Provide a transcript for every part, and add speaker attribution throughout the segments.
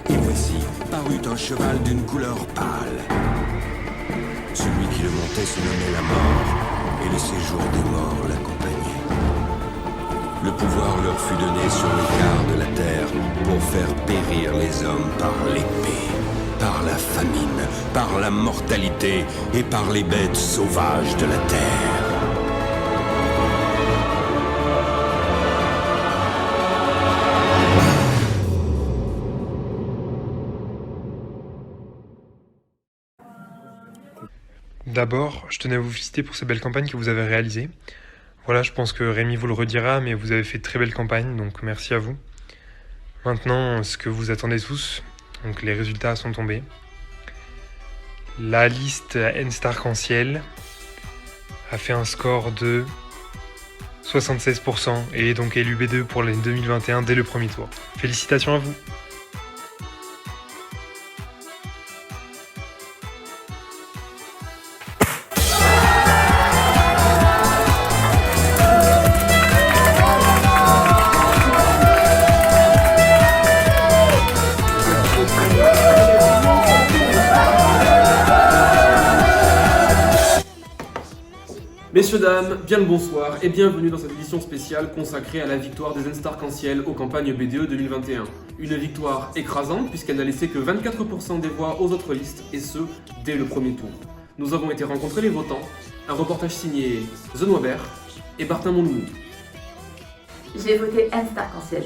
Speaker 1: Et voici parut un cheval d'une couleur pâle. Celui qui le montait se nommait la mort, et le séjour des morts l'accompagnait. Le pouvoir leur fut donné sur le quart de la terre pour faire périr les hommes par l'épée, par la famine, par la mortalité et par les bêtes sauvages de la terre.
Speaker 2: D'abord, je tenais à vous féliciter pour ces belles campagnes que vous avez réalisées. Voilà, je pense que Rémi vous le redira, mais vous avez fait de très belles campagnes, donc merci à vous. Maintenant, ce que vous attendez tous, donc les résultats sont tombés. La liste N-Starc-en-Ciel a fait un score de 76% et est donc élu B2 pour l'année 2021 dès le premier tour. Félicitations à vous!
Speaker 3: Messieurs, dames, bien le bonsoir et bienvenue dans cette édition spéciale consacrée à la victoire des N-Starc-en-Ciel aux campagnes BDE 2021. Une victoire écrasante puisqu'elle n'a laissé que 24% des voix aux autres listes et ce, dès le premier tour. Nous avons été rencontrer les votants, un reportage signé The Noibert et Bartin Monlounou.
Speaker 4: J'ai voté N-Starc-en-Ciel.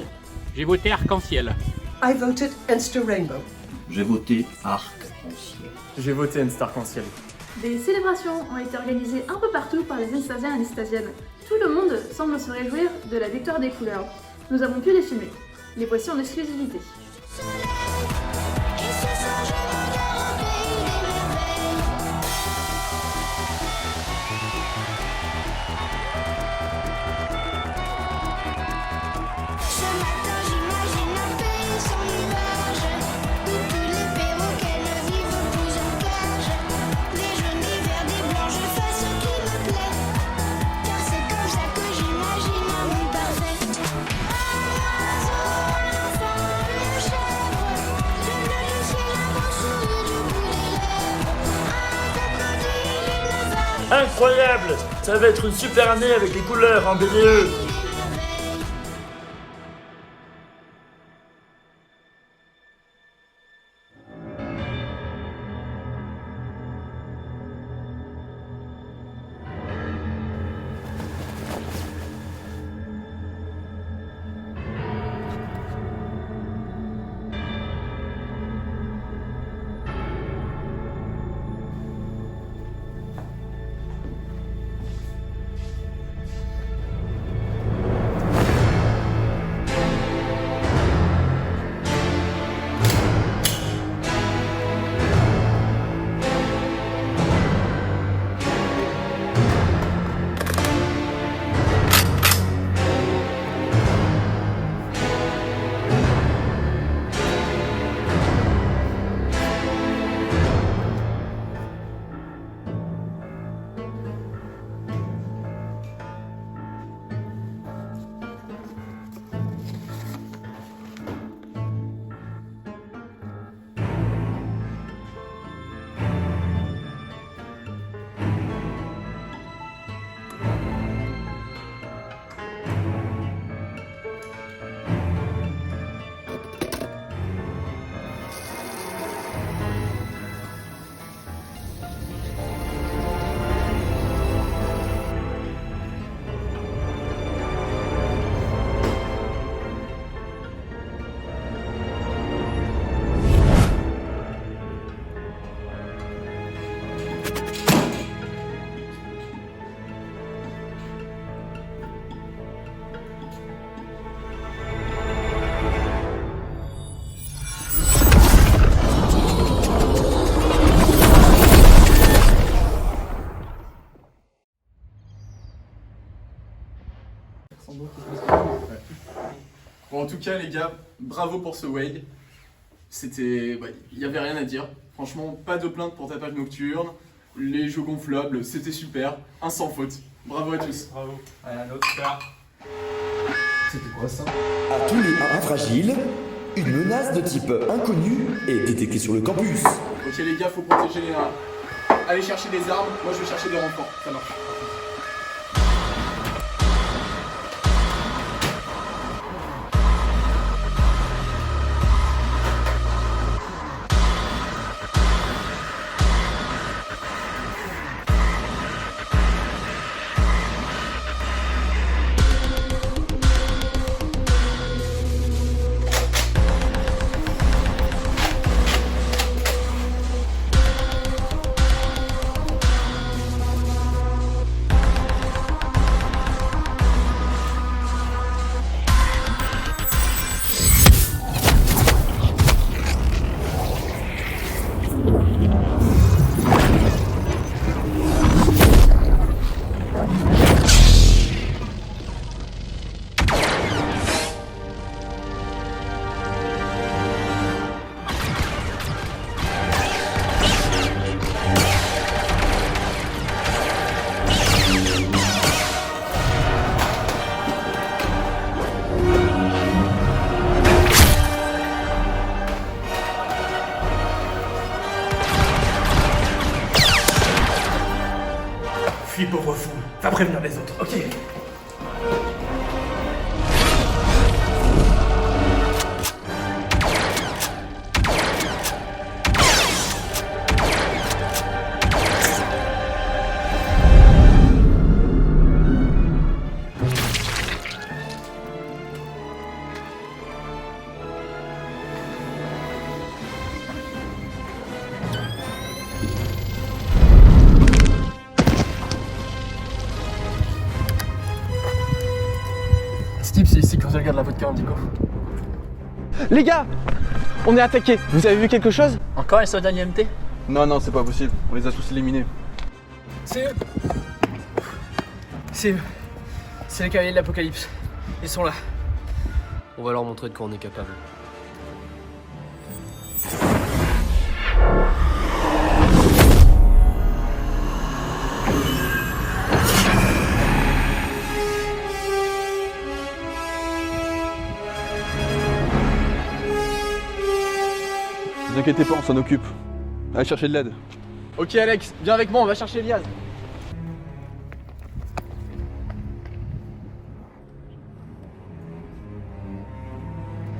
Speaker 5: J'ai voté Arc-en-Ciel.
Speaker 6: I voted Enster Rainbow.
Speaker 7: J'ai voté Arc-en-Ciel.
Speaker 8: J'ai voté N-Starc-en-Ciel.
Speaker 4: Des célébrations ont été organisées un peu partout par les Enstasiens et Enstasiennes. Tout le monde semble se réjouir de la victoire des couleurs. Nous avons pu les filmer. Les voici en exclusivité.
Speaker 9: Incroyable! Ça va être une super année avec les couleurs en BDE!
Speaker 8: Bon, en tout cas, les gars, bravo pour ce Wade. C'était. Il n'y avait rien à dire. Franchement, pas de plainte pour tapage nocturne. Les jeux gonflables, c'était super. Un sans faute. Bravo à tous.
Speaker 5: Bravo. Allez, un autre.
Speaker 3: C'était quoi ça?
Speaker 10: À tous les fragiles, une menace de type inconnu est détectée sur le campus.
Speaker 8: Ok les gars, faut protéger les nains. Allez chercher des armes, moi je vais chercher des renforts.
Speaker 3: Ça marche. Fuis, pauvre fou. Va prévenir les autres, ok? Steve, c'est ici que je regarde la vodka Indigo.
Speaker 11: Les gars, on est attaqués. Vous avez vu quelque chose?
Speaker 5: Encore un soldat IMT?
Speaker 8: Non, c'est pas possible, on les a tous éliminés.
Speaker 11: C'est eux. C'est eux. C'est les cavaliers de l'Apocalypse. Ils sont là.
Speaker 12: On va leur montrer de quoi on est capable.
Speaker 13: Ne vous inquiétez pas, on s'en occupe. Allez chercher de l'aide.
Speaker 11: Ok Alex, viens avec moi, on va chercher Elias.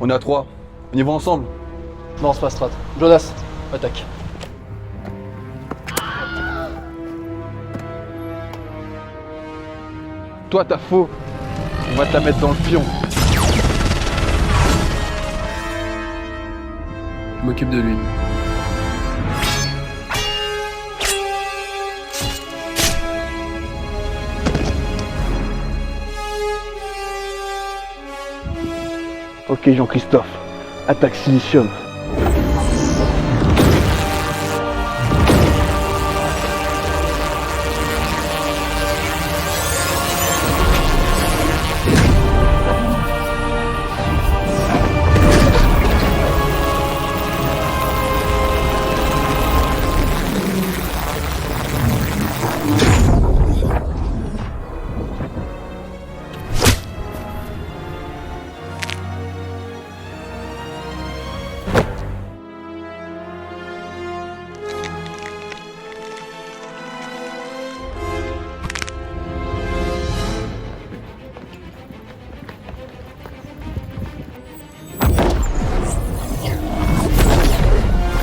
Speaker 13: On est à 3. On y va ensemble.
Speaker 11: Non, c'est pas strat. Jonas, attaque.
Speaker 13: Toi, t'as faux. On va te la mettre dans le pion.
Speaker 12: Je m'occupe de lui.
Speaker 13: Ok Jean-Christophe, attaque Silicium.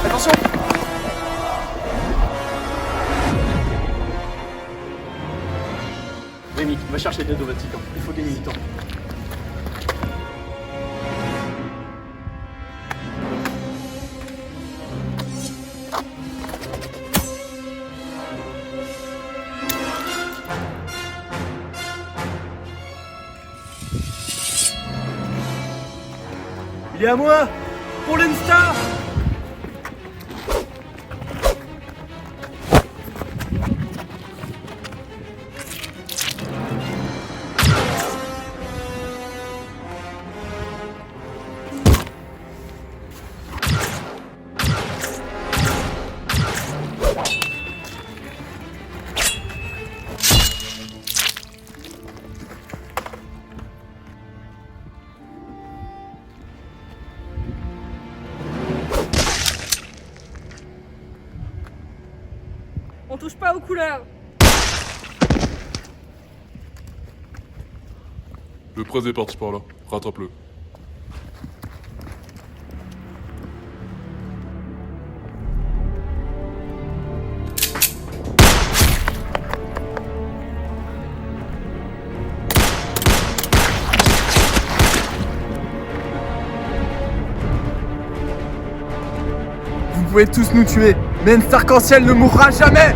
Speaker 11: Attention! Rémi, va chercher de l'aide au Vatican. Il faut gagner du temps.
Speaker 9: Il est à moi! Pour l'Instar!
Speaker 6: touche pas aux couleurs.
Speaker 14: Le presse est parti par là. Rattrape-le.
Speaker 11: Vous pouvez tous nous tuer, mais une arc-en-ciel ne mourra jamais.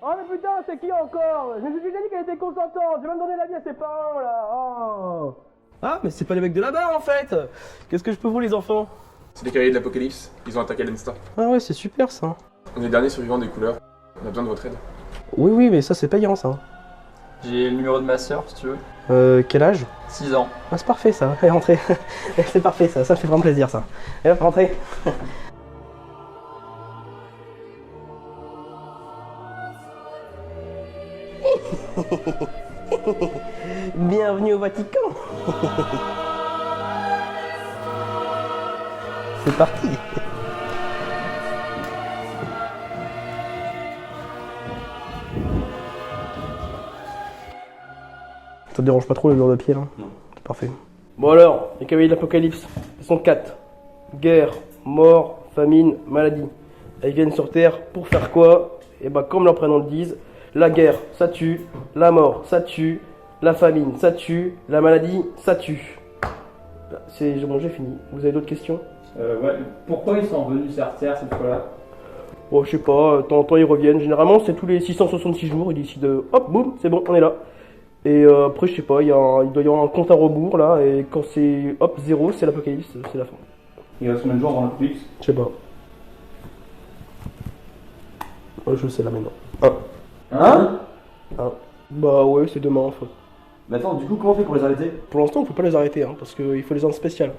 Speaker 15: Oh mais putain, c'est qui encore? Je me suis déjà dit qu'elle était consentante, j'ai même donné l'avis à ses parents là. Oh. Ah mais c'est pas les mecs de là-bas en fait. Qu'est-ce que je peux vous les enfants?
Speaker 8: C'est les cavaliers de l'Apocalypse, ils ont attaqué l'Enstar.
Speaker 15: Ah ouais, c'est super ça.
Speaker 8: On est les derniers survivants des couleurs, on a besoin de votre aide.
Speaker 15: Oui mais ça c'est payant ça.
Speaker 5: J'ai le numéro de ma sœur si tu veux.
Speaker 15: Quel âge?
Speaker 5: 6 ans.
Speaker 15: Ah c'est parfait ça, allez rentrez. C'est parfait ça me fait vraiment plaisir ça. Et hop, rentrez. Bienvenue au Vatican. C'est parti. Ça te dérange pas trop les doigts de pied là? Non. C'est parfait. Bon alors, les cavaliers de l'Apocalypse, ils sont 4. Guerre, mort, famine, maladie. Ils viennent sur Terre pour faire quoi? Et bah comme leur prénom le disent, la guerre, ça tue. La mort, ça tue. La famine, ça tue. La maladie, ça tue. C'est bon, j'ai fini. Vous avez d'autres questions?
Speaker 5: Ouais. Pourquoi ils sont revenus sur Terre cette fois-là?
Speaker 15: Oh, je sais pas, de temps en temps ils reviennent. Généralement, c'est tous les 666 jours. Ils décident, hop, boum, c'est bon, on est là. Et après, je sais pas, il doit y avoir un compte à rebours là. Et quand c'est hop, 0, c'est l'apocalypse, c'est la fin.
Speaker 5: Il reste combien de jours avant l'apocalypse?
Speaker 15: Je sais pas. Oh, je sais là maintenant. 1. Bah ouais, c'est demain en fait.
Speaker 13: Mais attends, du coup, comment on fait pour les arrêter?
Speaker 15: Pour l'instant, on peut pas les arrêter, hein, parce qu'il faut les armes spéciales.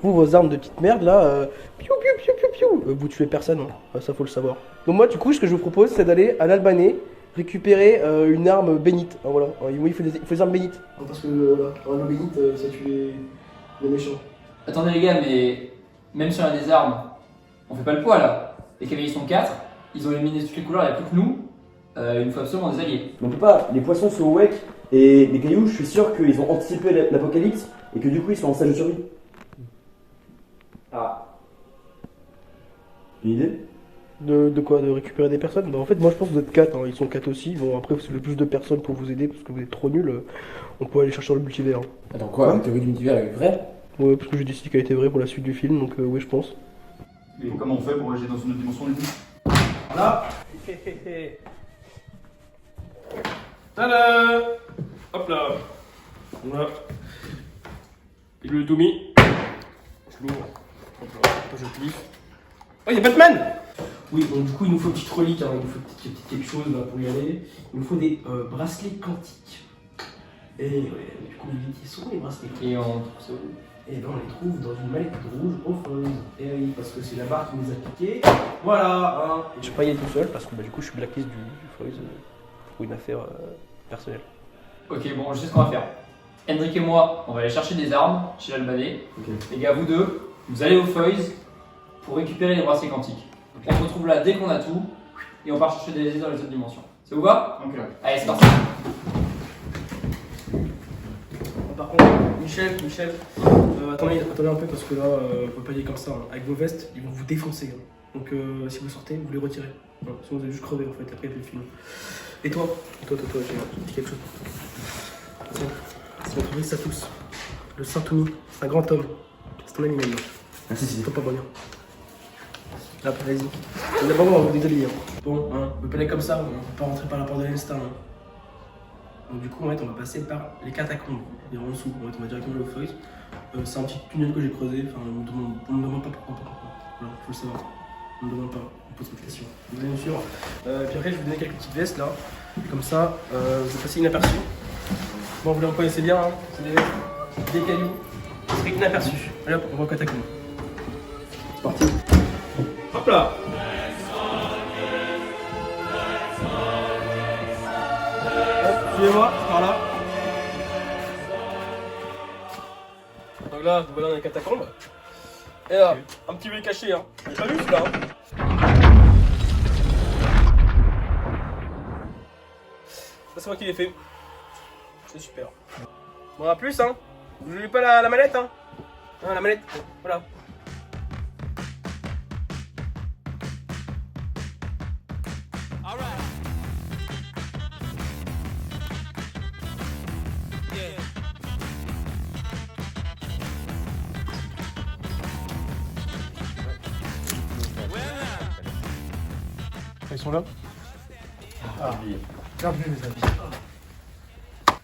Speaker 15: Vous, vos armes de petite merde là, piou piou piou piou piou, vous tuez personne, hein. Ça faut le savoir. Donc moi, du coup, ce que je vous propose, c'est d'aller à l'Albanais récupérer une arme bénite. Ah, voilà, il faut des armes bénites. Parce que l'arme bénite, ça tue les méchants.
Speaker 5: Attendez les gars, mais même si on a des armes, on fait pas le poids là. Les cavaliers sont 4, ils ont éliminé toutes les couleurs, il n'y a plus que nous. Il nous faut absolument des alliés.
Speaker 13: Mais on peut pas, les poissons sont awake et les cailloux, je suis sûr qu'ils ont anticipé l'apocalypse et que du coup ils sont en stage de survie.
Speaker 5: Ah.
Speaker 13: Une idée?
Speaker 15: De quoi? De récupérer des personnes? Bah en fait, moi je pense que vous êtes 4, hein. Ils sont 4 aussi. Bon, après, vous avez plus de personnes pour vous aider parce que vous êtes trop nuls. On peut aller chercher dans le multivers.
Speaker 11: Attends, quoi? La théorie du multivers elle est vraie?
Speaker 15: Ouais, parce que j'ai décidé qu'elle était vraie pour la suite du film, donc oui, je pense.
Speaker 5: Et comment on fait pour aller dans une autre dimension du coup?
Speaker 15: Voilà.
Speaker 11: Tada! Hop là. Voilà. Il le tout mis. Je l'ouvre. Hop là. Je plie. Oh, y'a Batman! Oui, donc du coup, il nous faut une petite relique, hein. Il nous faut quelque chose là, pour y aller. Il nous faut des bracelets quantiques. Et ouais, du coup, ils sont où les bracelets?
Speaker 5: Et on trouve ça où?
Speaker 11: Et ben on les trouve dans une mallette rouge au fond. Et oui, parce que c'est la barre qui nous a piqué. Voilà, hein.
Speaker 15: Je vais pas y aller tout seul parce que bah, du coup, je suis blacklist du Foyz pour une affaire personnelle.
Speaker 5: Ok, bon, je sais ce qu'on va faire. Hendrik et moi, on va aller chercher des armes chez l'Albanais.
Speaker 13: Okay.
Speaker 5: Les gars, vous deux, vous allez au Foyz pour récupérer les bracelets quantiques. On se retrouve là dès qu'on a tout et on part chercher des alliés dans les autres dimensions. Ça vous va?
Speaker 8: Ok.
Speaker 5: Allez, c'est parti.
Speaker 11: Par contre, Michel, attendez un peu parce que là, vous pouvez pas y aller comme ça. Hein. Avec vos vestes, ils vont vous défoncer. Hein. Donc si vous sortez, vous les retirez. Hein. Sinon vous allez juste crever en fait après le film. Et toi, j'ai dit quelque chose. C'est votre fils Satus, le Saint-Toumi, c'est un grand homme. C'est un ami maintenant.
Speaker 13: Ah si,
Speaker 11: Faut pas bonheur. Là, vas-y. D'abord, on va vous déshabiller. Hein. Bon, hein, on peut pas aller comme ça, on peut pas rentrer par la porte de l'Elstar. Hein. Donc du coup, en fait, on va passer par les catacombes. Et en dessous, en fait, on va directement au Foyz. C'est un petit tunnel que j'ai creusé. Enfin, on me demande pas pourquoi. Voilà, faut le savoir. On me demande pas. On pose pas de questions. Vous allez me suivre. Puis après, je vais vous donner quelques petites vestes là. Comme ça, vous êtes passé inaperçu.
Speaker 15: Bon, vous les reconnaissez bien, hein. C'est des cailloux. C'est inaperçu. Allez hop, on va au catacombe. C'est parti. Hop là. Hop, suivez-moi, par là. Donc là, vous voilà dans les catacombes. Et là, un petit bruit caché, hein. J'ai pas vu celui-là, hein. Ça, c'est moi qui l'ai fait. C'est super. Bon, à plus, hein. Vous jouez pas la manette, hein. Ah, la manette, voilà.
Speaker 16: Ils sont là. Ah, bienvenue les amis.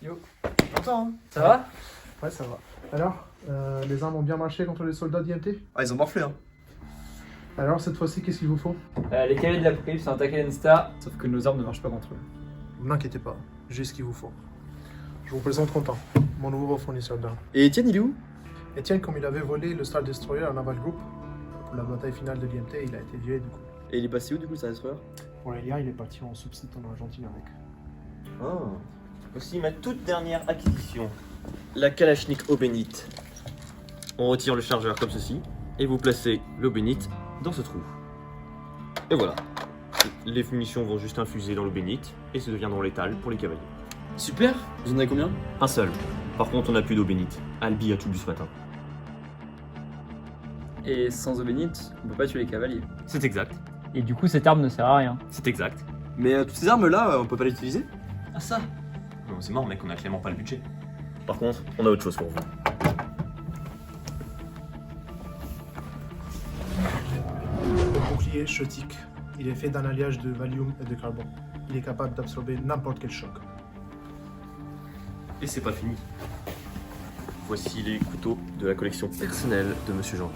Speaker 16: Yo, content hein.
Speaker 11: Ça va?
Speaker 16: Ouais, ça va. Alors, les armes ont bien marché contre les soldats d'IMT?
Speaker 13: Ah, ils ont morflé, hein.
Speaker 16: Alors, cette fois-ci, qu'est-ce qu'il vous faut?
Speaker 5: Les cavaliers de l'Apocalypse ont attaqué l'Enstar, sauf que nos armes ne marchent pas contre eux.
Speaker 16: Ne vous inquiétez pas, j'ai ce qu'il vous faut. Je vous présente Content, mon nouveau fournisseur d'armes.
Speaker 13: Et Etienne, il est où?
Speaker 16: Etienne, comme il avait volé le Star Destroyer à Naval Group, pour la bataille finale de l'IMT, il a été viré du coup.
Speaker 13: Et il est passé où du coup, ça Destroyer?
Speaker 16: Pour l'IA, il est parti en subsite en Argentine avec.
Speaker 13: Ah. Voici ma toute dernière acquisition. La Kalachnik eau bénite. On retire le chargeur comme ceci, et vous placez l'eau bénite dans ce trou. Et voilà. Les munitions vont juste infuser dans l'eau bénite, et se deviendront létales pour les cavaliers. Super. Vous en avez combien? Un seul. Par contre, on n'a plus d'eau bénite. Albi a tout bu ce matin.
Speaker 5: Et sans eau bénite, on peut pas tuer les cavaliers.
Speaker 13: C'est exact.
Speaker 5: Et du coup, cette arme ne sert à rien.
Speaker 13: C'est exact. Mais toutes ces armes-là, on peut pas les utiliser?
Speaker 5: Ah ça?
Speaker 13: Non, c'est mort, mec, on a clairement pas le budget. Par contre, on a autre chose pour vous.
Speaker 16: Le bouclier Shotik. Il est fait d'un alliage de Valium et de carbone. Il est capable d'absorber n'importe quel choc.
Speaker 13: Et c'est pas fini. Voici les couteaux de la collection personnelle de Monsieur Jean.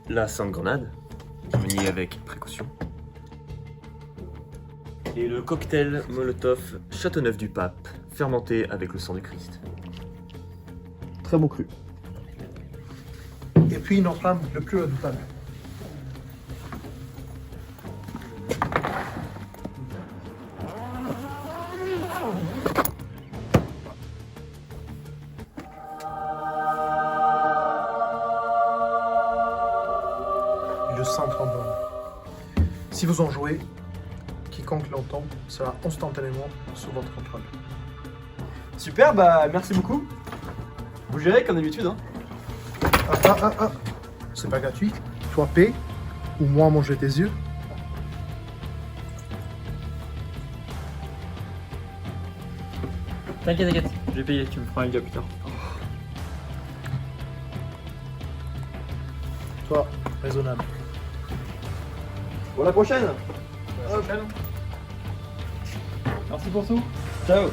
Speaker 13: La Sainte Grenade, maniée avec précaution. Et le cocktail Molotov Châteauneuf du Pape, fermenté avec le sang du Christ.
Speaker 16: Très bon cru. Et puis notre arme le plus redoutable. Le sang trombone. Si vous en jouez, quiconque l'entend sera instantanément sous votre contrôle.
Speaker 13: Super, bah merci beaucoup. Vous gérez comme d'habitude, hein.
Speaker 16: C'est pas gratuit. Toi paie, ou moi manger tes yeux.
Speaker 5: T'inquiète, je vais payer, tu me feras un gars plus tard.
Speaker 16: Toi, raisonnable.
Speaker 13: Pour la prochaine.
Speaker 5: Merci pour tout.
Speaker 13: Ciao.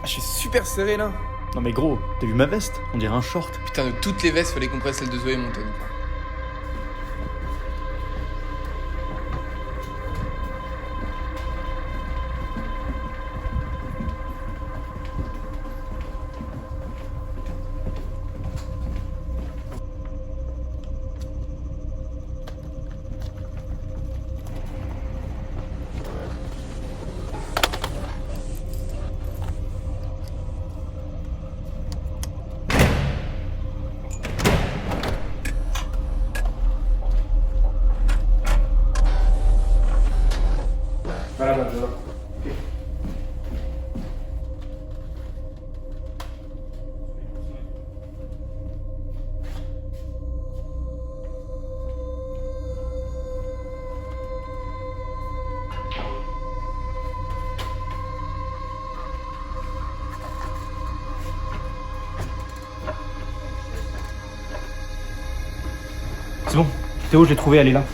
Speaker 17: Je suis super serré là.
Speaker 18: Non mais gros, t'as vu ma veste? On dirait un short.
Speaker 17: Putain, de toutes les vestes, fallait qu'on prenne celle de Zoé et Monton.
Speaker 19: Théo, je l'ai trouvée, elle est là.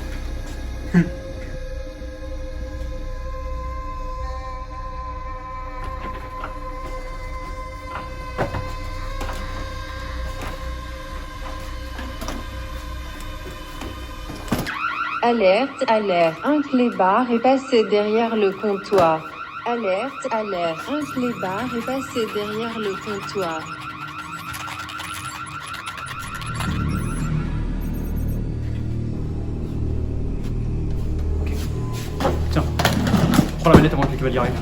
Speaker 20: Alerte, alerte, un clébard est passé derrière le comptoir. Alerte, alerte, un clébard est passé derrière le comptoir.
Speaker 19: Tiens, prends la manette avant que le cavalier arrive.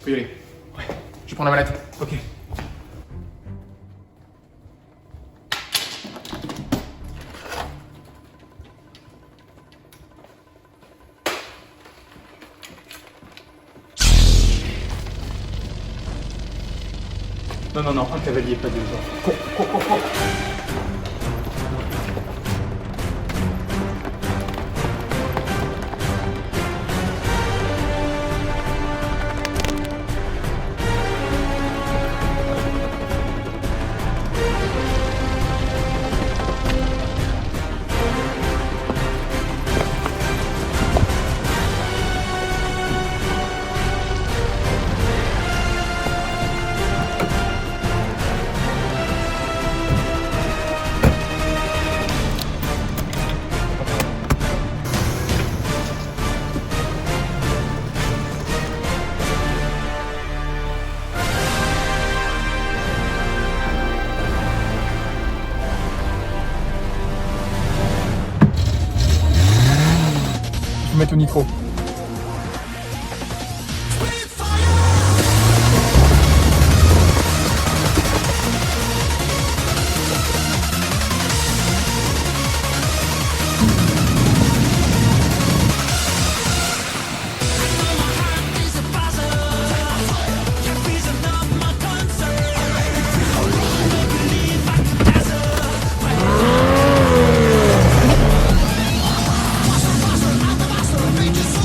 Speaker 17: Faut y aller. Ouais. Je prends la mallette. Ok.
Speaker 19: Non, non, non, un cavalier, pas deux gens. Cours, cours, cours, cours.
Speaker 16: Je vais mettre le nitro.
Speaker 21: Just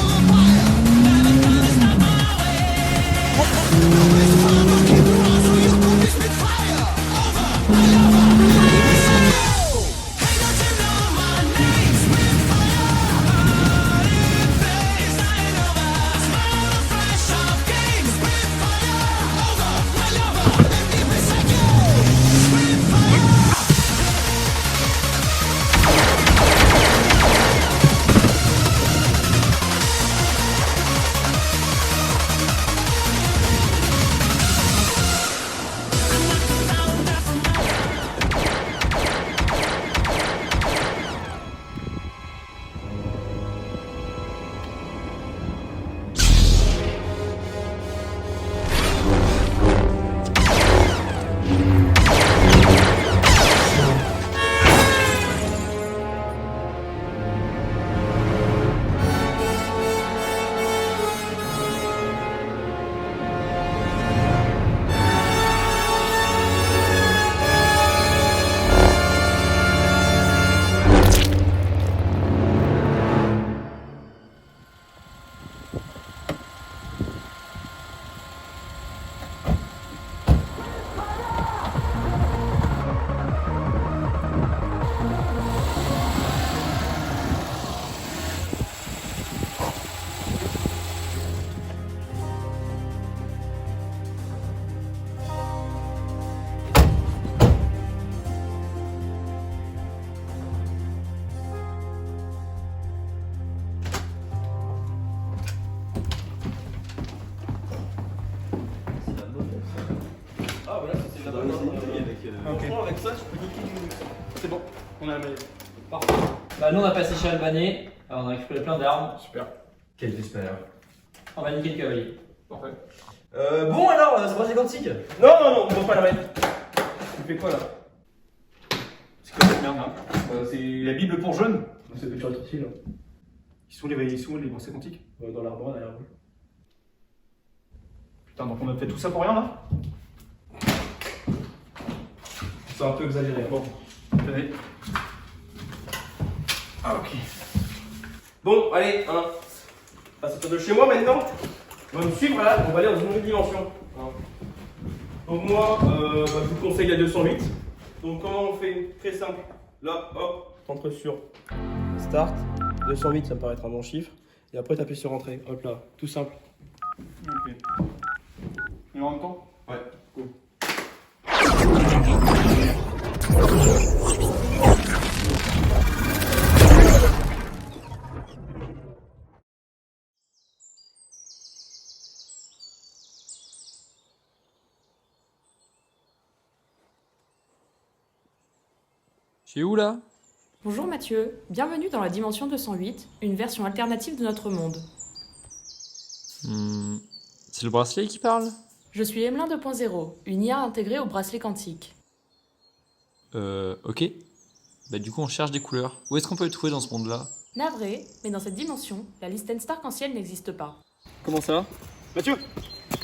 Speaker 19: avec ça, tu peux niquer du... C'est bon, on a la maille.
Speaker 5: Parfait. Bah, nous, on a passé chez Albanais. Alors, on a récupéré plein d'armes.
Speaker 8: Super.
Speaker 13: Quel j'espère.
Speaker 5: On va niquer le cavalier.
Speaker 8: Parfait.
Speaker 13: Bon alors, c'est bracelet quantique.
Speaker 15: Non, non, non, on voit pas la mettre. Tu fais quoi là?
Speaker 19: C'est quoi cette merde là C'est la Bible pour jeunes.
Speaker 15: C'est le petit utile.
Speaker 19: Ils sont les bracelets quantiques.
Speaker 15: Dans l'arbre derrière vous.
Speaker 19: Putain, donc on a fait tout ça pour rien là?
Speaker 15: C'est un peu exagéré.
Speaker 19: Bon, tenez. Ah ok.
Speaker 15: Bon, allez, hein. À sortir de chez moi maintenant. On va me suivre là, on va aller dans une nouvelle dimension. Hein. Donc moi, je vous conseille la 208. Donc comment on fait? Très simple. Là, hop, t'entres sur Start. 208, ça me paraît être un bon chiffre. Et après, t'appuies sur Entrée. Hop là, tout simple.
Speaker 19: Ok. Et en même temps?
Speaker 15: Ouais.
Speaker 19: Cool.
Speaker 21: Je suis où là?
Speaker 22: Bonjour Mathieu, bienvenue dans la dimension 208, une version alternative de notre monde.
Speaker 21: C'est le bracelet qui parle?
Speaker 22: Je suis Emelin 2.0, une IA intégrée au bracelet quantique.
Speaker 21: Ok. Bah du coup on cherche des couleurs. Où est-ce qu'on peut les trouver dans ce monde-là?
Speaker 22: Navré, mais dans cette dimension, la liste N-Star ancienne n'existe pas.
Speaker 19: Comment ça va? Mathieu,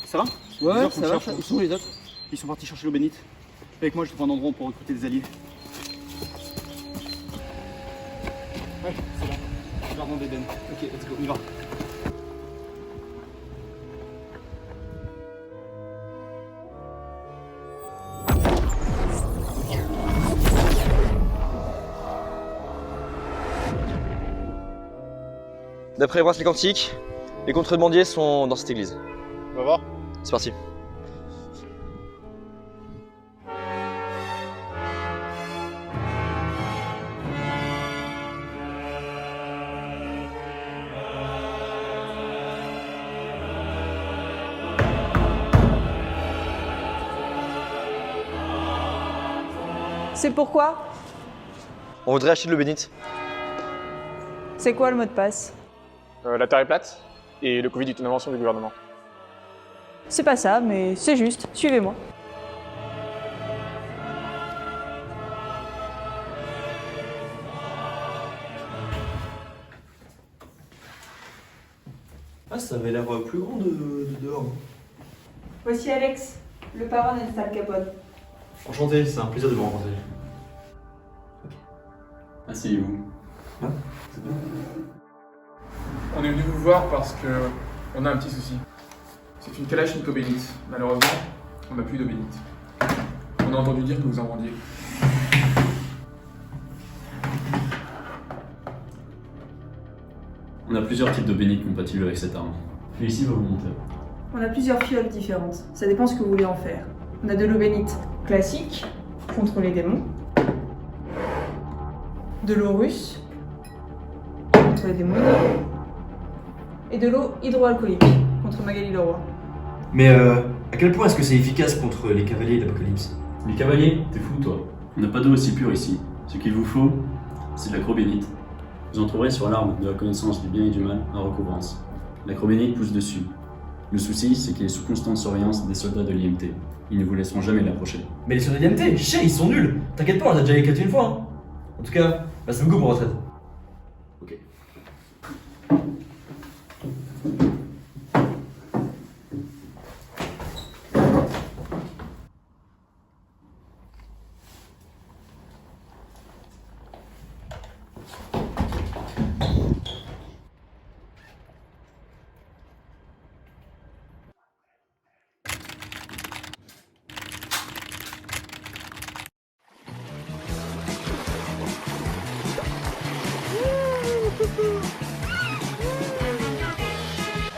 Speaker 19: ça va?
Speaker 21: Ouais, ça va,
Speaker 19: ils sont les autres? Ils sont partis chercher l'eau bénite. Avec moi, je trouve un endroit pour recruter des alliés. Ouais, c'est là. Jardin d'Eden. Ok, let's go, on y va.
Speaker 13: D'après les bracelets quantiques, les contrebandiers sont dans cette église.
Speaker 19: On va voir.
Speaker 13: C'est parti.
Speaker 23: C'est pourquoi?
Speaker 13: On voudrait acheter de l'eau bénite.
Speaker 23: C'est quoi le mot de passe?
Speaker 17: La Terre est plate et le Covid est une invention du gouvernement.
Speaker 23: C'est pas ça, mais c'est juste. Suivez-moi.
Speaker 13: Ah, ça avait l'air plus grand de dehors.
Speaker 23: Voici Alex, le parrain d'Instal Capone.
Speaker 13: Enchanté, c'est un plaisir de vous rencontrer.
Speaker 24: Asseyez-vous.
Speaker 13: Ah,
Speaker 17: On est venu vous voir parce que on a un petit souci. C'est une Kalachnikov bénite. Malheureusement, on n'a plus de bénite. On a entendu dire que vous en vendiez.
Speaker 24: On a plusieurs types de bénites compatibles avec cette arme. Félicie va vous montrer.
Speaker 23: On a plusieurs fioles différentes. Ça dépend ce que vous voulez en faire. On a de l'eau bénite classique, contre les démons. De l'eau russe, contre les démons. Et de l'eau hydroalcoolique, contre Magali Leroy.
Speaker 13: Mais à quel point est-ce que c'est efficace contre les cavaliers d'Apocalypse?
Speaker 24: Les cavaliers, t'es fou toi. On n'a pas d'eau aussi pure ici. Ce qu'il vous faut, c'est de l'acrobénite. Vous en trouverez sur l'arbre de la connaissance du bien et du mal en recouvrance. L'acrobénite pousse dessus. Le souci, c'est qu'il est sous constante surveillance des soldats de l'IMT. Ils ne vous laisseront jamais l'approcher.
Speaker 13: Mais les soldats d'IMT, chier, ils sont nuls. T'inquiète pas, on a déjà éclaté une fois. Hein. En tout cas, merci beaucoup pour votre aide.
Speaker 24: Ok.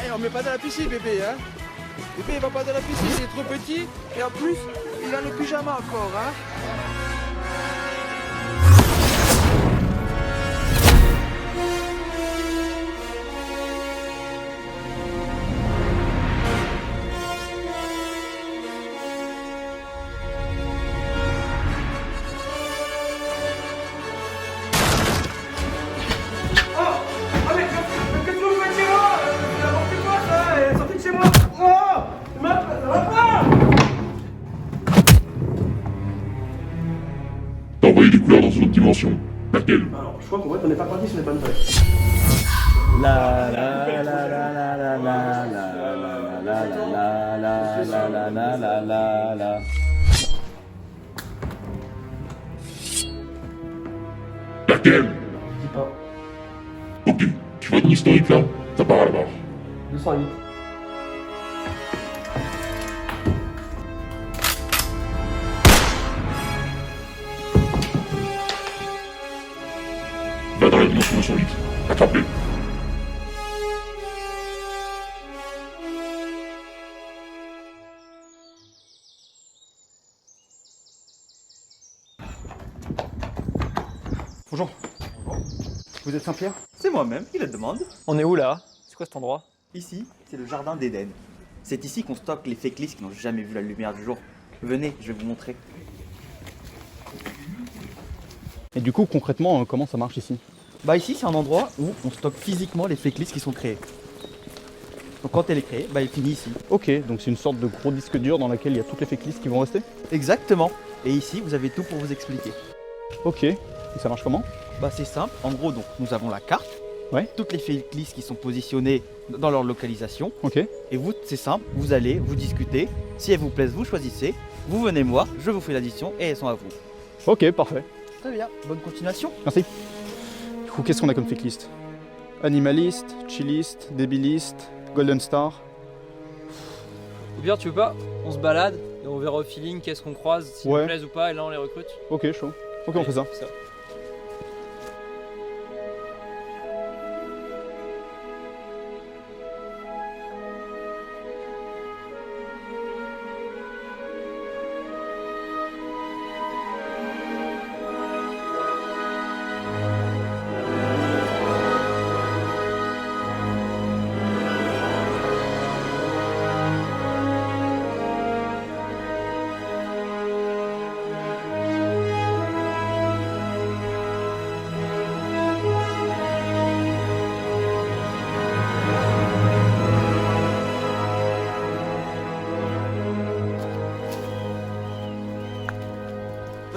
Speaker 25: Hey, on met pas dans la piscine, bébé, hein. Bébé, il va pas dans la piscine, il est trop petit. Et en plus, il a le pyjama encore, hein.
Speaker 14: dimension. Laquelle?
Speaker 15: Alors, je crois qu'en fait, on n'est pas parti sur les bonnes bases.
Speaker 18: La la la la la la la la la la la la.
Speaker 14: Laquelle?
Speaker 15: Dis pas.
Speaker 14: Ok, tu vois ton historique là? Ça part à la barre.
Speaker 15: 208.
Speaker 14: Va dans la dimension 208. Attrape-le.
Speaker 18: Bonjour. Vous êtes Saint-Pierre?
Speaker 13: C'est moi-même qui le demande.
Speaker 5: On est où là? C'est quoi cet endroit?
Speaker 13: Ici, c'est le jardin d'Éden. C'est ici qu'on stocke les féclis qui n'ont jamais vu la lumière du jour. Venez, je vais vous montrer.
Speaker 18: Et du coup, concrètement, comment ça marche ici?
Speaker 13: Bah ici, c'est un endroit où on stocke physiquement les féclis qui sont créés. Donc quand elle est créée, bah elle finit ici.
Speaker 18: Ok, donc c'est une sorte de gros disque dur dans lequel il y a toutes les féclis qui vont rester?
Speaker 13: Exactement. Et ici, vous avez tout pour vous expliquer.
Speaker 18: Ok, et ça marche comment?
Speaker 13: Bah c'est simple, en gros donc nous avons la carte, toutes les féclis qui sont positionnées dans leur localisation.
Speaker 18: Ok.
Speaker 13: Et vous, c'est simple, vous allez, vous discutez, si elles vous plaisent, vous choisissez, vous venez me voir, je vous fais l'addition et elles sont à vous.
Speaker 18: Ok, parfait.
Speaker 13: Très bien, bonne continuation.
Speaker 18: Merci. Du coup, qu'est-ce qu'on a comme féclist? Animaliste, chilliste, débiliste, golden star.
Speaker 5: Ou bien tu veux pas, on se balade et on verra au feeling qu'est-ce qu'on croise, s'ils nous plaisent ou pas, et là on les recrute.
Speaker 18: Ok, chaud. Ok, on fait ça.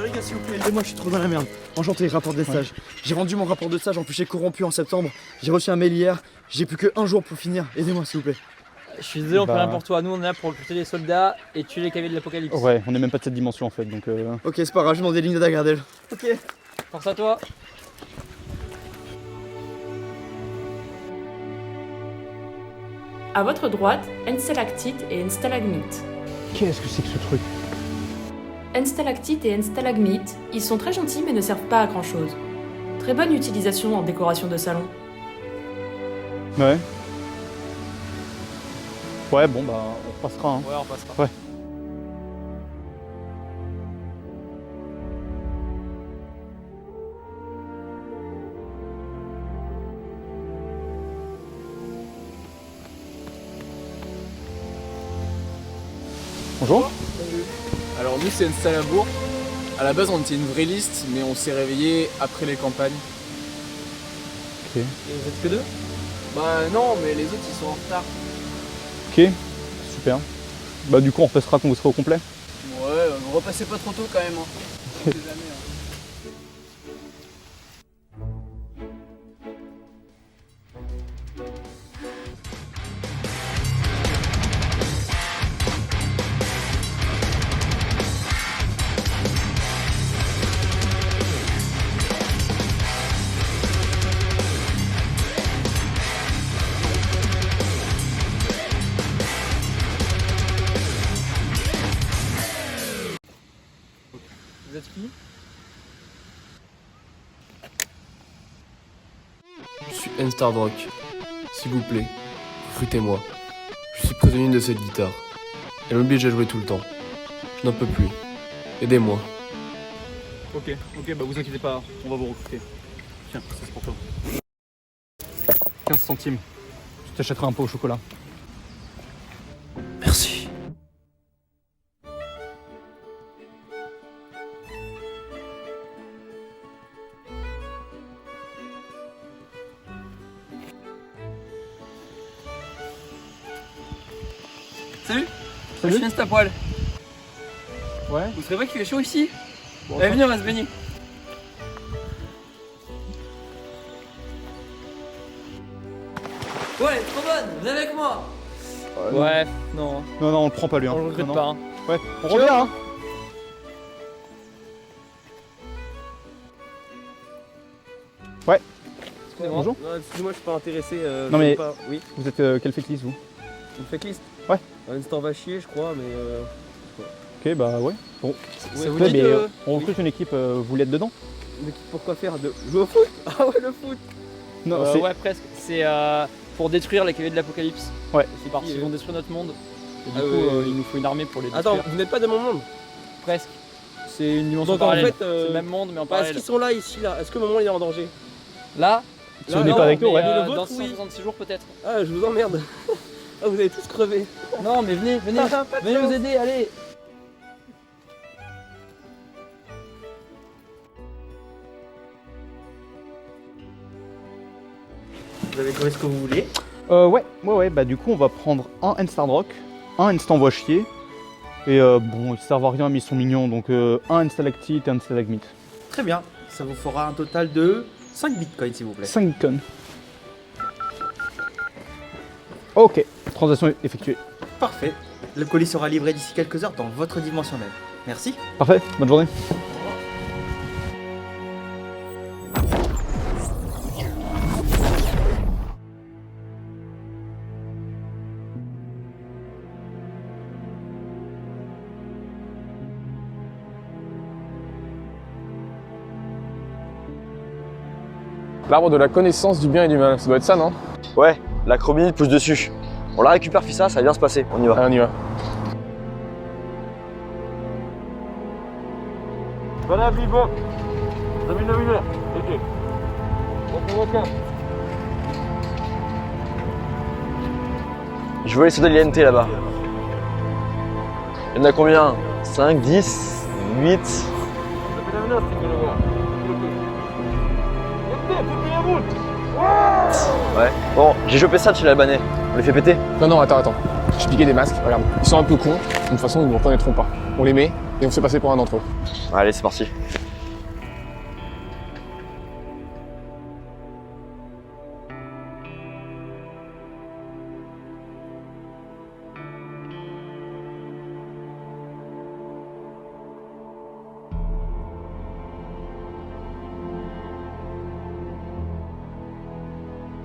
Speaker 1: Les gars, s'il vous plaît, aidez-moi, je suis trop dans la merde. Enchanté, rapport des stages. J'ai rendu mon rapport de stage en fichier corrompu en septembre. J'ai reçu un mail hier. J'ai plus que 1 jour pour finir. Aidez-moi, s'il vous plaît.
Speaker 5: Je suis désolé, on peut rien pour toi. Nous, on est là pour recruter les soldats et tuer les cavaliers de l'apocalypse.
Speaker 18: Ouais, on est même pas de cette dimension en fait, donc...
Speaker 1: Ok, c'est pas grave, je m'en des lignes d'Agardel. Ok.
Speaker 5: Pense à toi.
Speaker 22: À votre droite, une stalactite et une stalagmite.
Speaker 18: Qu'est-ce que c'est que ce truc?
Speaker 22: Une stalactite et une stalagmite, ils sont très gentils mais ne servent pas à grand chose. Très bonne utilisation en décoration de salon.
Speaker 18: Ouais. Ouais, bon bah, on repassera. Hein.
Speaker 5: Ouais, on repassera.
Speaker 18: Ouais. Bonjour.
Speaker 8: Alors nous c'est Installabourg. À la base on était une vraie liste mais on s'est réveillé après les campagnes.
Speaker 18: Ok.
Speaker 5: Et vous êtes que deux?
Speaker 8: Bah non mais les autres ils sont en retard.
Speaker 18: Ok, super. Bah du coup on repassera quand vous serez au complet.
Speaker 8: Ouais, repassez pas trop tôt quand même. Hein. On sait jamais, hein.
Speaker 5: Vous êtes qui?
Speaker 12: Je suis N-Stardrock. S'il vous plaît, recrutez-moi. Je suis prisonnier de cette guitare. Elle m'oblige à jouer tout le temps. Je n'en peux plus. Aidez-moi.
Speaker 18: Ok, bah vous inquiétez pas, on va vous recruter. Tiens, ça c'est pour toi. 15 centimes. Je t'achèterai un pot au chocolat.
Speaker 12: Merci.
Speaker 5: Salut. Je suis Instapoil.
Speaker 18: Ouais.
Speaker 5: Vous trouvez pas qu'il fait chaud ici? Allez, venez, on va se baigner. Ouais, trop bonne, venez avec moi.
Speaker 19: Ouais, non.
Speaker 18: Non, on le prend pas lui. Hein.
Speaker 19: On le regrette
Speaker 18: Non,
Speaker 19: pas.
Speaker 18: non.
Speaker 19: Hein.
Speaker 18: Ouais, on revient. Hein. Ouais. Bonjour.
Speaker 15: Non, excusez-moi, je suis pas intéressé.
Speaker 18: Non mais,
Speaker 15: pas... oui.
Speaker 18: vous êtes quel fake-list vous?
Speaker 15: Une fake-list?
Speaker 18: Ouais.
Speaker 15: Un instant va chier, je crois, mais.
Speaker 18: Ok, bah ouais. Bon.
Speaker 15: Ça vous
Speaker 18: Ouais,
Speaker 15: dit
Speaker 18: mais,
Speaker 15: de...
Speaker 18: on recrute une équipe, vous voulez être dedans?
Speaker 15: Une équipe pour quoi faire? De jouer au foot? Ah ouais, le foot!
Speaker 18: Non, c'est...
Speaker 19: Ouais, presque. C'est pour détruire les cavaliers de l'Apocalypse.
Speaker 18: Ouais.
Speaker 19: C'est parti, ils vont détruire notre monde. Et du
Speaker 15: Ah
Speaker 19: coup,
Speaker 15: ouais.
Speaker 19: il nous faut une armée pour les détruire.
Speaker 15: Attends, vous n'êtes pas de mon monde?
Speaker 19: Presque. C'est une dimension
Speaker 15: Donc en
Speaker 19: parallèle.
Speaker 15: fait,
Speaker 19: C'est le même monde, mais en
Speaker 15: Est-ce
Speaker 19: parallèle.
Speaker 15: qu'ils sont là, ici, là? Est-ce que mon monde il est en danger?
Speaker 19: Là,
Speaker 18: Si on n'est pas avec nous, ouais.
Speaker 15: le vôtre,
Speaker 19: dans
Speaker 15: oui.
Speaker 19: 166 jours peut-être.
Speaker 15: Ah, je vous emmerde. Ah, vous avez tous crevé.
Speaker 19: Non, mais venez,
Speaker 15: Pas de
Speaker 19: venez nous
Speaker 15: chance.
Speaker 19: aider, allez.
Speaker 15: Vous avez trouvé ce que vous voulez?
Speaker 18: Ouais, bah du coup on va prendre un End-Star Rock, un End Envoie Chier, et bon ils servent à rien mais ils sont mignons, donc un End-Stalactite et un Stalagmite.
Speaker 13: Très bien, ça vous fera un total de 5 bitcoins s'il vous plaît.
Speaker 18: 5 bitcoins. Ok, transaction effectuée.
Speaker 13: Parfait, le colis sera livré d'ici quelques heures dans votre dimensionnel. Merci.
Speaker 18: Parfait, bonne journée.
Speaker 17: L'arbre de la connaissance du bien et du mal, ça doit être ça, non?
Speaker 1: Ouais, la chromie pousse dessus. On la récupère, Fissa, ça va bien se passer. On y va.
Speaker 17: Allez, on y va.
Speaker 9: Voilà, vivant. Domine le mineur. Ok. Bon,
Speaker 1: Je veux les soldats de l'INT là-bas. Il y en a combien? 5, 10, 8. Ouais. Bon, j'ai chopé ça de chez l'Albanais. On les fait péter?
Speaker 17: Non, attends. J'ai piqué des masques, regarde. Ils sont un peu cons, de toute façon ils ne nous reconnaîtront pas. On les met et on se fait passer pour un d'entre eux.
Speaker 1: Allez, c'est parti.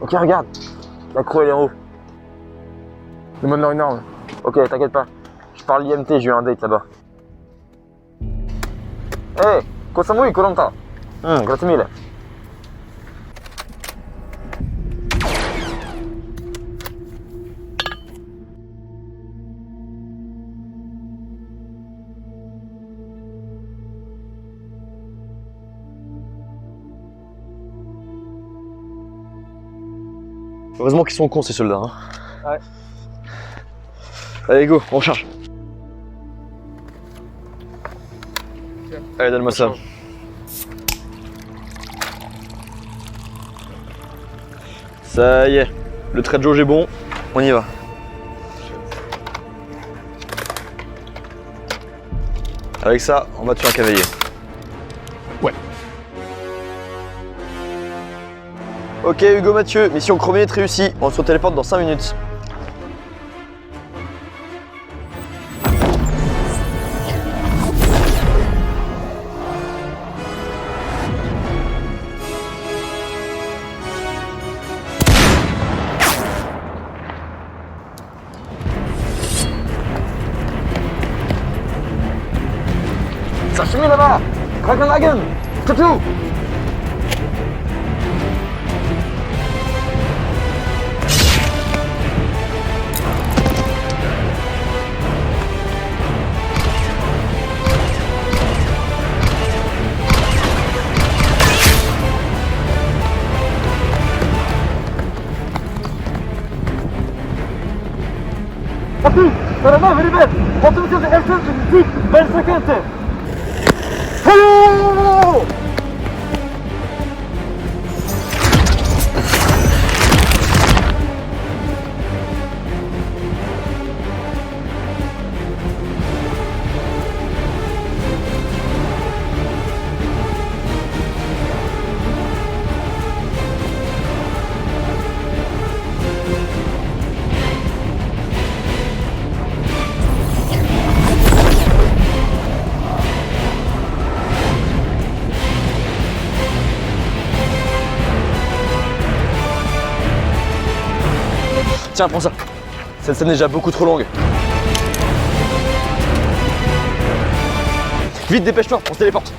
Speaker 1: Ok, regarde. La croix elle est en haut.
Speaker 17: Demande-leur une arme.
Speaker 1: Ok, t'inquiète pas. Je parle IMT, j'ai eu un date là-bas. Hey, cosa vuoi, Colanta? Grazie mille. Heureusement qu'ils sont cons ces soldats. Hein.
Speaker 15: Ouais.
Speaker 1: Allez go, on recharge. Allez, donne-moi ça. Ça y est, le trait de jauge est bon, on y va. Avec ça, on va tuer un cavalier.
Speaker 17: Ouais.
Speaker 1: Ok Hugo Mathieu, mission chromiette réussie, on se téléporte dans 5 minutes. Sashimi là-bas! Dragon! Tatou!
Speaker 9: Papi, para más, Veribet. Otomación de F-36, ven siguiente. ¡Hello!
Speaker 1: Tiens, prends ça. Cette scène est déjà beaucoup trop longue. Vite, dépêche-toi, on se téléporte.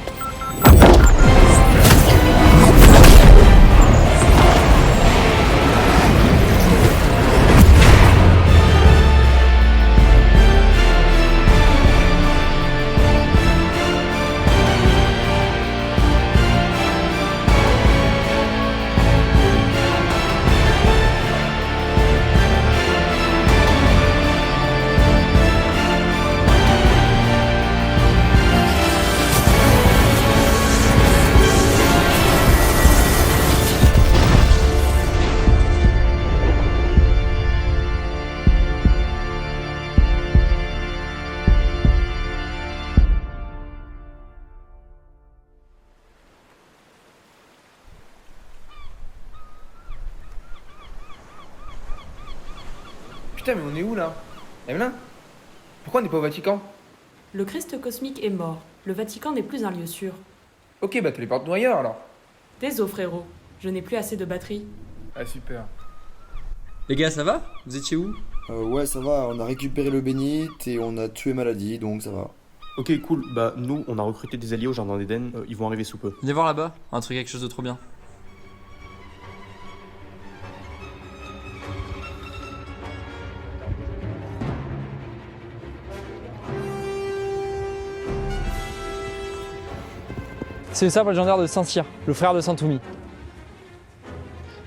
Speaker 2: Putain, mais on est où là? Evelyn? Pourquoi on n'est pas au Vatican?
Speaker 22: Le Christ cosmique est mort. Le Vatican n'est plus un lieu sûr.
Speaker 2: Ok, bah téléporte-nous ailleurs alors.
Speaker 22: Désolé frérot, je n'ai plus assez de batterie.
Speaker 2: Ah, super.
Speaker 21: Les gars, ça va? Vous étiez où?
Speaker 3: Ouais, ça va, on a récupéré le bénite et on a tué Maladie, donc ça va.
Speaker 18: Ok, cool. Bah, nous, on a recruté des alliés au Jardin d'Éden. Ils vont arriver sous peu.
Speaker 21: Venez voir là-bas, un truc, quelque chose de trop bien.
Speaker 4: C'est le sabre légendaire de Saint-Cyr, le frère de Saint-Oumi.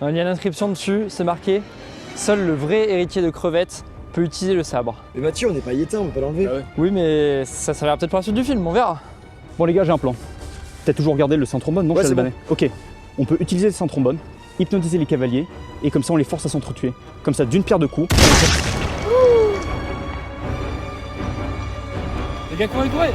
Speaker 4: Il y a l'inscription dessus, c'est marqué « Seul le vrai héritier de Crevette peut utiliser le sabre ».
Speaker 3: Mais Mathieu, on n'est pas éteint, on peut pas l'enlever.
Speaker 4: Oui, mais ça servira peut-être pour la suite du film, on verra.
Speaker 18: Bon les gars, j'ai un plan. T'as toujours regardé le Saint-Trombone, non?
Speaker 3: Ouais, c'est
Speaker 18: bon. Ok, on peut utiliser le Saint-Trombone, hypnotiser les cavaliers, et comme ça on les force à s'entretuer. Comme ça, d'une pierre deux coups.
Speaker 4: Les gars, courez!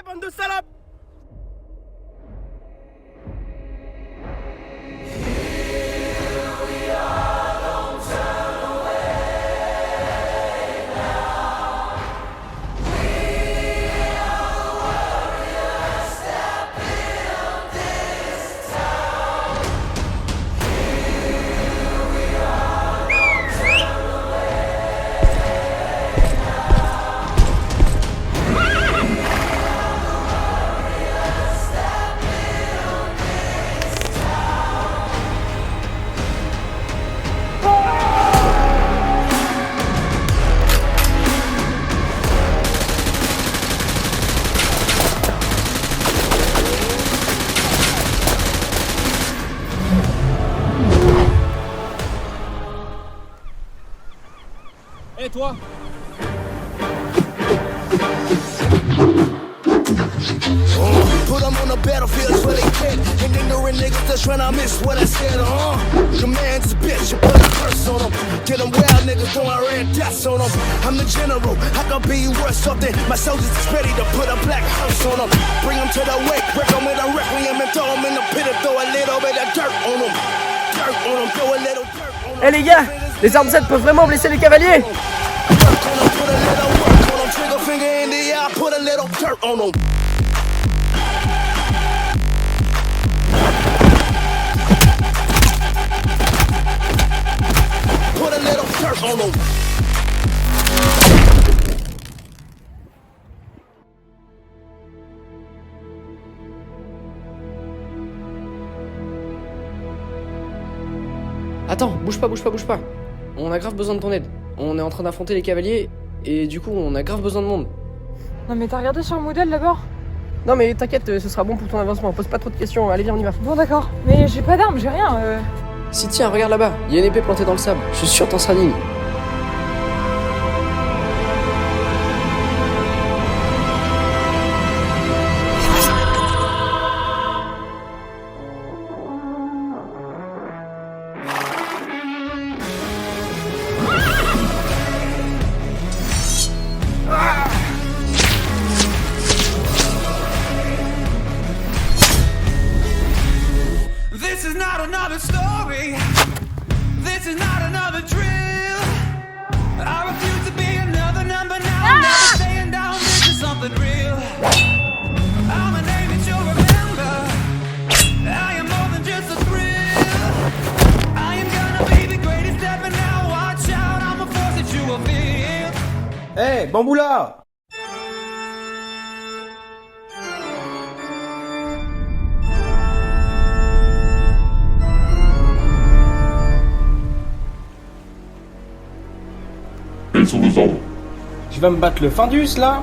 Speaker 15: Bande de salopes!
Speaker 4: Et toi?
Speaker 15: Put them on the battlefield where they can. And ignorant niggas just tryna miss what I said, Command this bitch, you put a curse on them. Get them wild niggas throwing red dots on them. I'm the general, I can be worth something. My soldiers is ready to put a black house on them. Bring them to the wake, break them with a requiem and throw them in the pit and throw a little bit of dirt on them. Dirt on them, throw a little dirt on them.
Speaker 4: Eh les gars, les armes 7 peuvent vraiment blesser les cavaliers.
Speaker 15: Put a little work on them, trigger finger in the eye, put a little dirt on them. Put a little dirt on them.
Speaker 4: Attends, bouge pas. On a grave besoin de ton aide. On est en train d'affronter les cavaliers et du coup on a grave besoin de monde.
Speaker 23: Non mais t'as regardé sur Moodle d'abord?
Speaker 15: Non mais t'inquiète, ce sera bon pour ton avancement, pose pas trop de questions, allez viens on y va.
Speaker 23: Bon d'accord, mais j'ai pas d'armes, j'ai rien.
Speaker 15: Si tiens, regarde là-bas, il y a une épée plantée dans le sable, je suis sûr t'en seras digne.
Speaker 6: This is not another story. This is not another drill. I refuse to be another number now. I'm never staying down. This is something real. I'm a name that you'll remember. I am more than just a thrill. I am gonna be the greatest ever now. Watch out, I'm a force that you will feel.
Speaker 2: Hey, Bamboula!
Speaker 14: Quels sont vos ordres?
Speaker 2: Tu vas me battre le Findus là?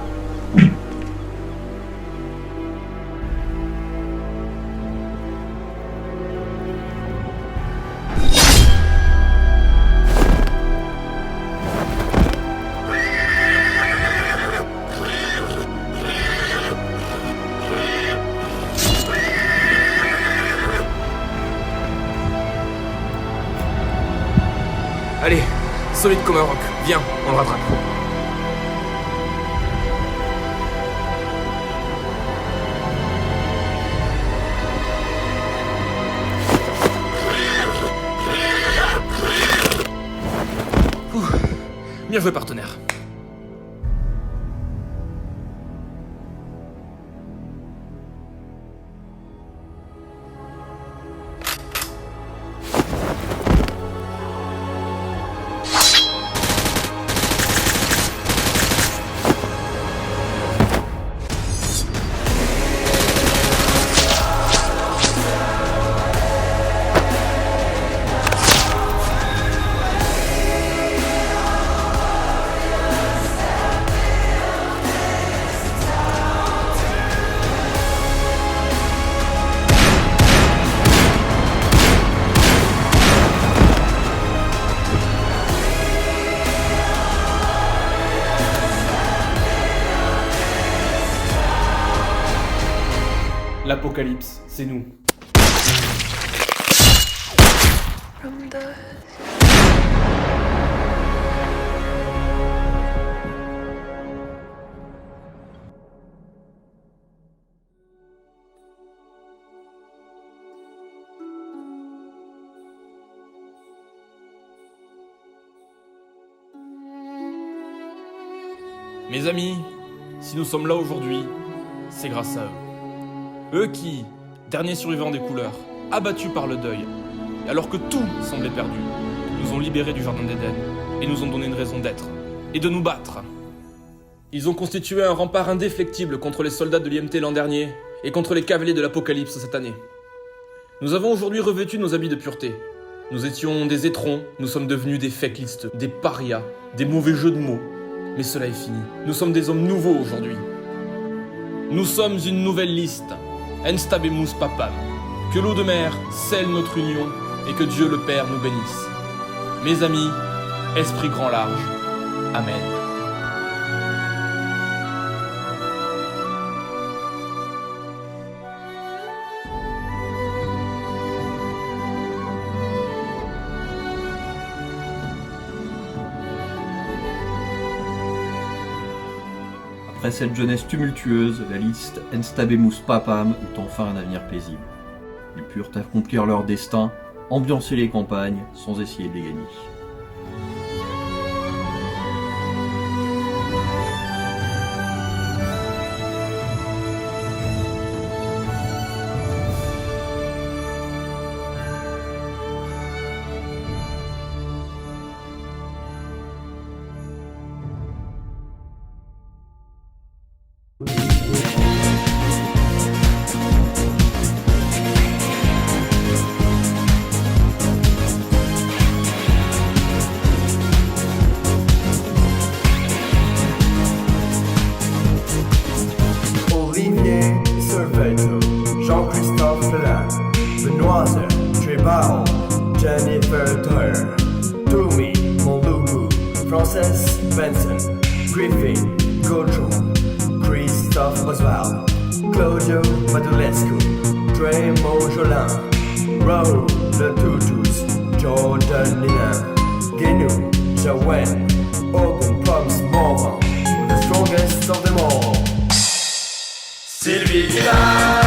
Speaker 17: Allez, solide comme un roc. Viens, on le rattrape. Bien joué, partenaire. L'apocalypse, c'est nous. Mes amis, si nous sommes là aujourd'hui, c'est grâce à eux. Eux qui, derniers survivants des couleurs, abattus par le deuil, et alors que tout semblait perdu, nous ont libérés du Jardin d'Éden et nous ont donné une raison d'être et de nous battre. Ils ont constitué un rempart indéflectible contre les soldats de l'IMT l'an dernier et contre les cavaliers de l'Apocalypse cette année. Nous avons aujourd'hui revêtu nos habits de pureté. Nous étions des étrons, nous sommes devenus des fakelistes, des parias, des mauvais jeux de mots. Mais cela est fini. Nous sommes des hommes nouveaux aujourd'hui. Nous sommes une nouvelle liste. Enstabemus Papam. Que l'eau de mer scelle notre union et que Dieu le Père nous bénisse. Mes amis, esprit grand large. Amen.
Speaker 13: Après cette jeunesse tumultueuse, la liste Enstabemus Papam eut enfin un avenir paisible. Ils purent accomplir leur destin, ambiancer les campagnes, sans essayer de les gagner.
Speaker 7: Roger Dwyer, Tommy, Monloubou, Frances Benson, Griffin, Goldrum, Christophe Oswald, Claudio Badulescu, Tremo Jolin, Raoul Le Toutus, Jordan Lina, Genu, Jawen, Ogun Proms Morvan, the strongest of them all. Sylvie Villard.